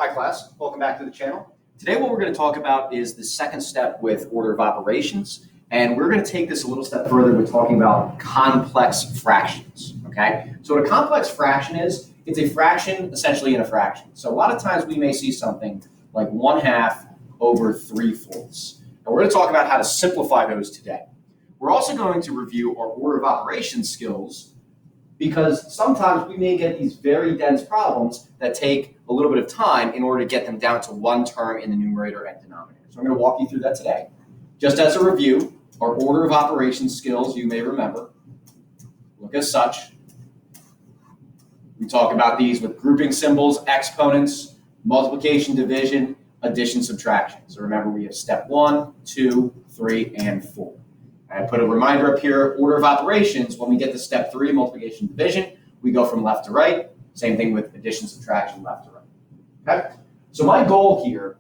Hi class, welcome back to the channel. Today what we're going to talk about is the second step with order of operations, and we're going to take this a little step further with talking about complex fractions, okay? So what a complex fraction is, it's a fraction essentially in a fraction. So a lot of times we may see something like 1/2 over 3/4. And we're going to talk about how to simplify those today. We're also going to review our order of operations skills because sometimes we may get these very dense problems that take a little bit of time in order to get them down to one term in the numerator and denominator. So I'm going to walk you through that today. Just as a review, our order of operations skills, you may remember, look as such. We talk about these with grouping symbols, exponents, multiplication, division, addition, subtraction. So remember, we have step 1, 2, 3, and 4. I put a reminder up here, order of operations, when we get to step 3, multiplication, division, we go from left to right. Same thing with addition, subtraction, left to right. Okay? So my goal here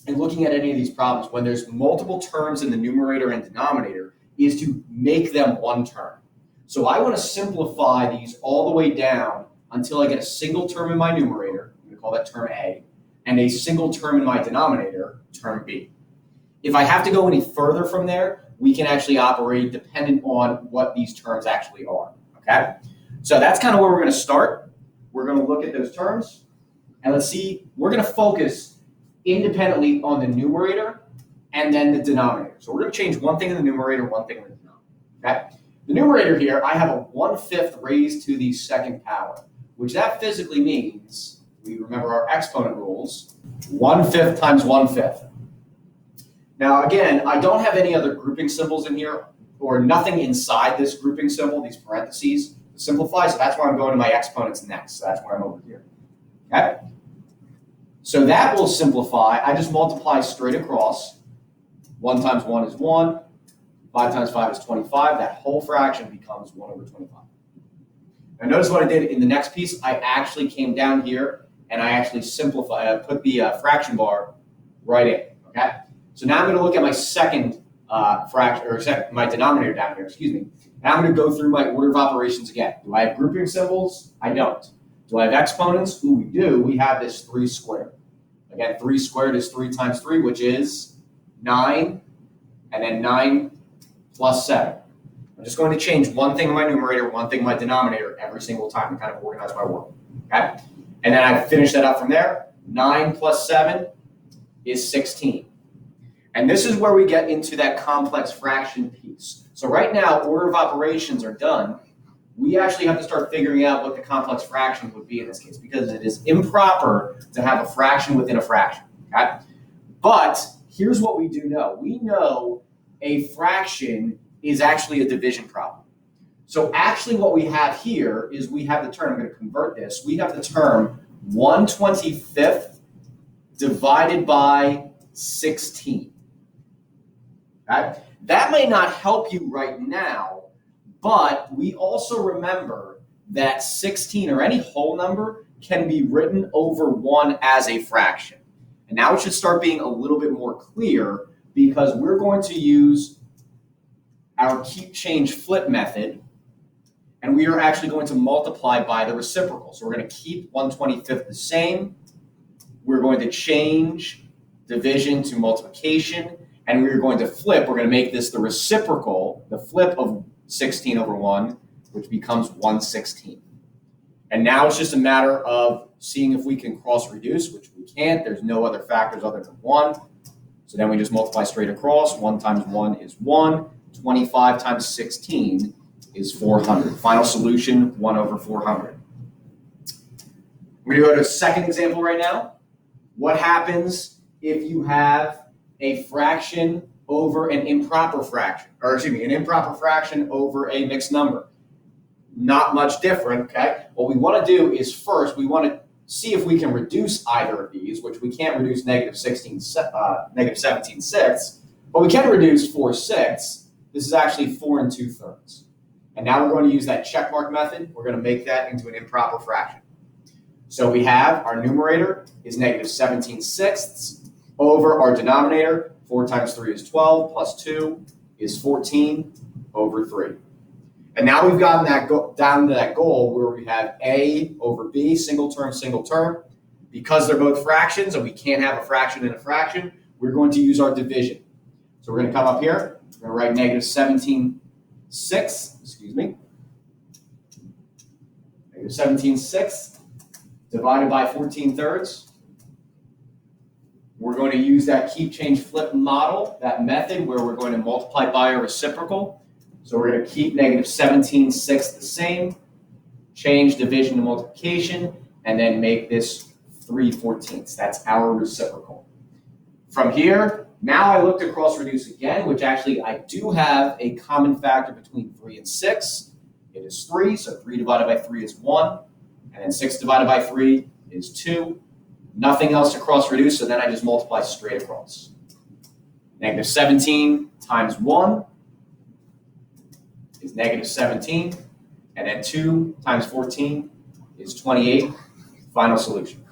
in looking at any of these problems, when there's multiple terms in the numerator and denominator, is to make them one term. So I want to simplify these all the way down until I get a single term in my numerator, I'm going to call that term A, and a single term in my denominator, term B. If I have to go any further from there, we can actually operate dependent on what these terms actually are, okay? So that's kind of where we're going to start. We're going to look at those terms, and let's see, we're going to focus independently on the numerator and then the denominator. So we're going to change one thing in the numerator, one thing in the denominator, okay? The numerator here, I have a 1/5 raised to the second power, which that physically means, we remember our exponent rules, 1/5 times 1/5. Now, again, I don't have any other grouping symbols in here or nothing inside this grouping symbol, these parentheses, to simplify. So that's why I'm going to my exponents next. So that's why I'm over here. Okay? So that will simplify. I just multiply straight across. 1 times 1 is 1. 5 times 5 is 25. That whole fraction becomes 1 over 25. Now, notice what I did in the next piece. I actually came down here and I actually simplified. I put the fraction bar right in. Okay? So now I'm going to look at my second fraction, or my denominator down here, excuse me. Now I'm going to go through my order of operations again. Do I have grouping symbols? I don't. Do I have exponents? Ooh, we do. We have this 3 squared. Again, 3 squared is 3 times 3, which is 9, and then 9 plus 7. I'm just going to change one thing in my numerator, one thing in my denominator every single time to kind of organize my work. Okay? And then I finish that up from there. 9 plus 7 is 16. And this is where we get into that complex fraction piece. So right now, order of operations are done. We actually have to start figuring out what the complex fraction would be in this case, because it is improper to have a fraction within a fraction. Okay? But here's what we do know. We know a fraction is actually a division problem. So actually what we have here is we have the term, I'm going to convert this, we have the term 1/25 divided by 16. Okay? That may not help you right now, but we also remember that 16 or any whole number can be written over 1 as a fraction. And now it should start being a little bit more clear because we're going to use our keep, change, flip method, and we are actually going to multiply by the reciprocal. So we're going to keep 1/25 the same. We're going to change division to multiplication, and we're going to flip. We're going to make this the reciprocal, the flip of 16 over 1, which becomes 1/16. And now it's just a matter of seeing if we can cross reduce, which we can't. There's no other factors other than 1. So then we just multiply straight across. 1 times 1 is 1. 25 times 16 is 400. Final solution, 1 over 400. We're going to go to a second example right now. What happens if you have a fraction over an improper fraction, or excuse me, an improper fraction over a mixed number? Not much different, okay? What we want to do is first, we want to see if we can reduce either of these, which we can't reduce negative 17/6, but we can reduce 4/6. This is actually 4 2/3. And now we're going to use that check mark method. We're going to make that into an improper fraction. So we have our numerator is negative 17/6 over our denominator. 4 times 3 is 12, plus 2 is 14 over 3. And now we've gotten that down to that goal where we have A over B, single term, Because they're both fractions and we can't have a fraction and a fraction, we're going to use our division. So we're going to come up here, we're going to write negative 17/6, negative 17/6 divided by 14/3. We're going to use that keep, change, flip model, that method where we're going to multiply by a reciprocal. So we're going to keep negative 17/6 the same, change division to multiplication, and then make this 3/14. That's our reciprocal. From here, now I look to cross reduce again, which actually I do have a common factor between 3 and 6. It is 3, so 3 divided by 3 is 1, and then 6 divided by 3 is 2. Nothing else to cross reduce, so then I just multiply straight across. Negative 17 times 1 is negative 17, and then 2 times 14 is 28. Final solution.